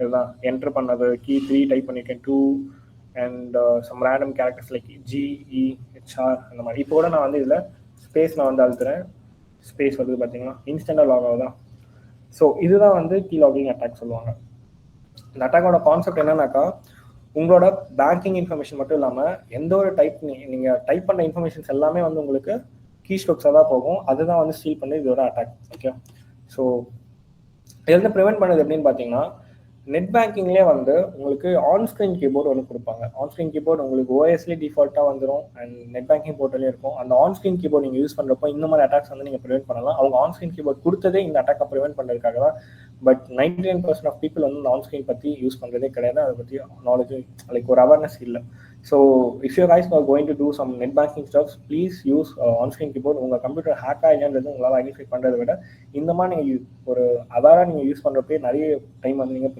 இதுதான் என்டர் பண்ணது key 3 type பண்ணியிருக்கேன் 2 and some random characters like GEHR அந்த மாதிரி. இப்போ கூட நான் வந்து இதில் ஸ்பேஸ் நான் வந்து அழுத்துறேன், ஸ்பேஸ் வந்து பார்த்தீங்கன்னா இன்ஸ்டண்ட்டாக லாக் ஆகுதான். ஸோ இதுதான் வந்து கீ லாகிங் அட்டாக் சொல்லுவாங்க. இந்த அட்டாக்கோட கான்செப்ட் என்னன்னாக்கா, உங்களோட பேங்கிங் இன்ஃபர்மேஷன் மட்டும் இல்லாமல் எந்த ஒரு நீங்கள் டைப் பண்ண இன்ஃபர்மேஷன்ஸ் எல்லாமே வந்து உங்களுக்கு கீ ஸ்ட்ரோக்ஸாக தான் போகும். அதுதான் வந்து ஸ்டீல் பண்ணி இதோட அட்டாக். ஓகே, ஸோ இதுலேருந்து ப்ரிவென்ட் பண்ணது எப்படின்னு பார்த்தீங்கன்னா, நெட் பேங்கிங்லேயே வந்து உங்களுக்கு ஆன்ஸ்க்ரீன் கீபோர்டு ஒன்று கொடுப்பாங்க. ஆன்ஸ்க்ரீன் கீபோர்டு உங்களுக்கு ஓஎஸ்லேயே டிஃபால்ட்டாக வந்துடும் அண்ட் நெட் பேங்கிங் போர்ட்டலே இருக்கும். அந்த ஆன்ஸ்க்ரீன் கீபோர்டு நீங்கள் யூஸ் பண்ணுறப்போ இந்த மாதிரி அட்டாக்ஸ் வந்து நீங்கள் ப்ரிவென்ட் பண்ணலாம். அவங்க ஆன்ஸ்க்ரீன் கீபோர்ட் கொடுத்ததே இந்த அட்டாக்கை ப்ரிவென்ட் பண்ணுறதுக்காக தான். பட் 99% ஆஃப் பீப்புள் வந்து இந்த ஆன்ஸ்க்ரீன் பற்றி யூஸ் பண்ணுறதே கிடையாது. அதை பற்றி நாலேஜ் லைக் ஒரு அவேர்னஸ் இல்லை. So if you guys are going to do some net banking stuffs, please use onscreen keyboard. உங்கள் கம்ப்யூட்டர் ஹேக் ஆகிடுன்றது உங்களால் ஐடென்டிஃபை பண்ணுறதை விட இந்த மாதிரி நீங்கள் ஒரு அவேராக நீங்கள் யூஸ் பண்ணுறப்பே நிறைய டைம் வந்து நீங்கள்